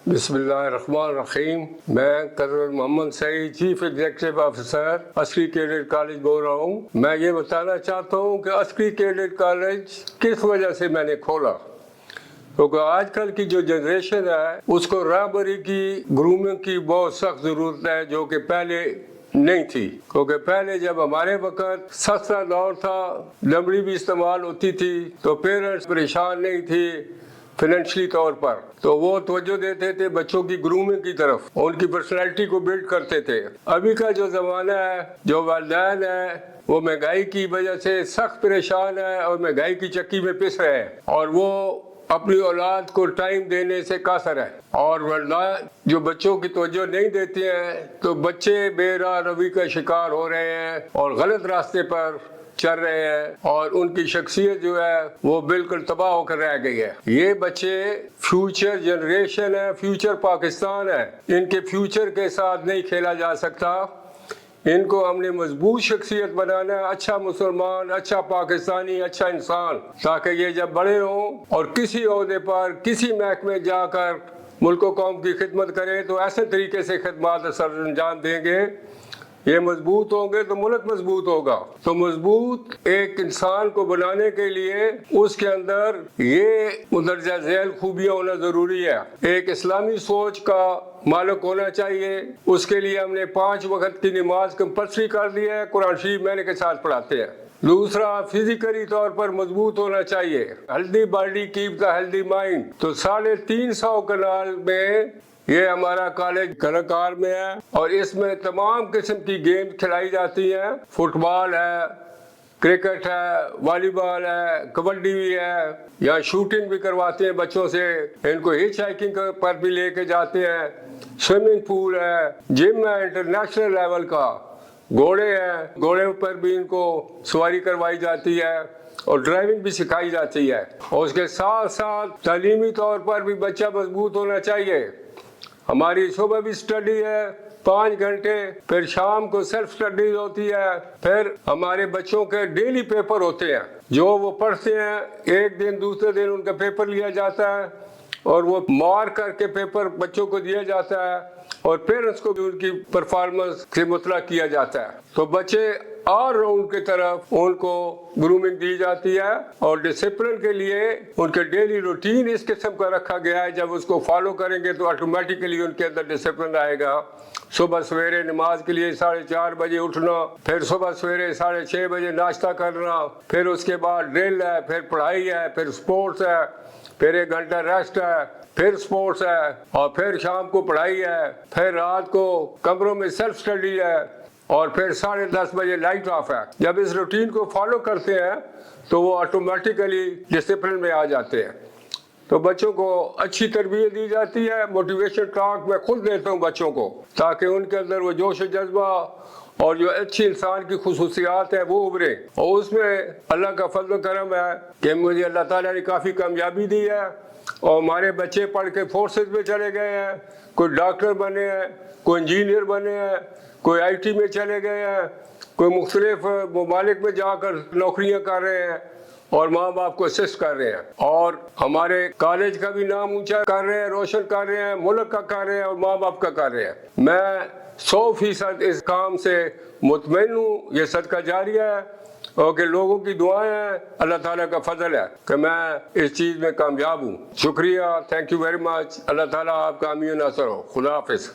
بسم اللہ الرحمن الرحیم. میں کرنل محمد سعید، چیف ایگزیکٹو آفیسر عسکری کیڈٹ کالج بول رہا ہوں. میں یہ بتانا چاہتا ہوں کہ عسکری کیڈٹ کالج کس وجہ سے میں نے کھولا، کیونکہ آج کل کی جو جنریشن ہے اس کو رہبری کی، گرومنگ کی بہت سخت ضرورت ہے، جو کہ پہلے نہیں تھی. کیونکہ پہلے جب ہمارے وقت سستا دور تھا، لمڑی بھی استعمال ہوتی تھی، تو پیرنٹس پریشان نہیں تھی فائنینشلی طور پر، تو وہ توجہ دیتے تھے بچوں کی گرومنگ کی طرف، ان کی پرسنالٹی کو بلڈ کرتے تھے. ابھی کا جو زمانہ ہے، جو والدین ہے وہ مہنگائی کی وجہ سے سخت پریشان ہے اور مہنگائی کی چکی میں پس رہے ہیں، اور وہ اپنی اولاد کو ٹائم دینے سے قاصر ہے. اور والدین جو بچوں کی توجہ نہیں دیتے ہیں تو بچے بے راہ روی کا شکار ہو رہے ہیں اور غلط راستے پر چل رہے ہیں، اور ان کی شخصیت جو ہے وہ بالکل تباہ ہو کر رہ گئی ہے. یہ بچے فیوچر جنریشن ہے، فیوچر پاکستان ہے. ان کے فیوچر کے ساتھ نہیں کھیلا جا سکتا. ان کو ہم نے مضبوط شخصیت بنانا ہے، اچھا مسلمان، اچھا پاکستانی، اچھا انسان، تاکہ یہ جب بڑے ہوں اور کسی عہدے پر، کسی محکمے جا کر ملک و قوم کی خدمت کریں تو ایسے طریقے سے خدمات سر انجام دیں گے. یہ مضبوط ہوں گے تو ملک مضبوط ہوگا. تو مضبوط ایک انسان کو بنانے کے لیے اس کے اندر یہ مندرجہ ذیل خوبیاں ہونا ضروری ہے. ایک اسلامی سوچ کا مالک ہونا چاہیے. اس کے لیے ہم نے 5 وقت کی نماز کمپلسری کر دی ہے، قرآن شریف مہینے کے ساتھ پڑھاتے ہیں. دوسرا، فزیکلی طور پر مضبوط ہونا چاہیے. Healthy body keep the healthy mind. تو 350 کنال میں یہ ہمارا کالج کلاکار میں ہے، اور اس میں تمام قسم کی گیم کھلائی جاتی ہیں. فٹ بال ہے، کرکٹ ہے، والی بال ہے، کبڈی بھی ہے، یا شوٹنگ بھی کرواتے ہیں بچوں سے. ان کو ہچ ہائکنگ پر بھی لے کے جاتے ہیں. سوئمنگ پول ہے، جم ہے انٹرنیشنل لیول کا، گھوڑے ہیں، گھوڑے پر بھی ان کو سواری کروائی جاتی ہے اور ڈرائیونگ بھی سکھائی جاتی ہے. اور اس کے ساتھ ساتھ تعلیمی طور پر بھی بچہ مضبوط ہونا چاہیے. ہماری صبح بھی سٹڈی ہے 5 گھنٹے، پھر شام کو سیلف سٹڈیز ہوتی ہے، پھر ہمارے بچوں کے ڈیلی پیپر ہوتے ہیں جو وہ پڑھتے ہیں. ایک دن دوسرے دن ان کا پیپر لیا جاتا ہے اور وہ مارک کر کے پیپر بچوں کو دیا جاتا ہے، اور پیرنٹس کو بھی ان کی پرفارمنس سے مطلع کیا جاتا ہے. تو بچے آل راؤنڈ کی طرف ان کو گرومنگ دی جاتی ہے. اور ڈسپلن کے لیے ان کے ڈیلی روٹین اس قسم کا رکھا گیا ہے. جب اس کو فالو کریں گے تو آٹومیٹیکلی ان کے اندر ڈسپلن آئے گا. صبح سویرے نماز کے لیے 4:30 بجے اٹھنا، پھر صبح سویرے 6:30 بجے ناشتہ کرنا، پھر اس کے بعد ڈرل ہے، پھر پڑھائی ہے، پھر سپورٹس ہے، پھر 1 گھنٹہ ریسٹ ہے، پھر سپورٹس ہے، اور پھر شام کو پڑھائی ہے، پھر رات کو کمروں میں سیلف سٹڈی ہے، اور پھر 10:30 بجے لائٹ آف ہے. جب اس روٹین کو فالو کرتے ہیں تو وہ آٹومیٹیکلی ڈسپلن میں آ جاتے ہیں. تو بچوں کو اچھی تربیت دی جاتی ہے. موٹیویشن ٹاک میں خود دیتا ہوں بچوں کو، تاکہ ان کے اندر وہ جوش و جذبہ اور جو اچھی انسان کی خصوصیات ہیں وہ ابھرے. اور اس میں اللہ کا فضل و کرم ہے کہ مجھے اللہ تعالیٰ نے کافی کامیابی دی ہے، اور ہمارے بچے پڑھ کے فورسز میں چلے گئے ہیں. کوئی ڈاکٹر بنے ہیں، کوئی انجینئر بنے ہیں، کوئی IT میں چلے گئے ہیں، کوئی مختلف ممالک میں جا کر نوکریاں کر رہے ہیں اور ماں باپ کو اسسٹ کر رہے ہیں. اور ہمارے کالج کا بھی نام اونچا کر رہے ہیں، روشن کر رہے ہیں، ملک کا کر رہے ہیں اور ماں باپ کا کر رہے ہیں. میں 100% اس کام سے مطمئن ہوں. یہ صدقہ جاریہ ہے، اور کہ لوگوں کی دعائیں ہیں، اللہ تعالیٰ کا فضل ہے کہ میں اس چیز میں کامیاب ہوں. شکریہ، تھینک یو ویری مچ. اللہ تعالیٰ آپ کا حامی و ناصر ہو. خدا حافظ.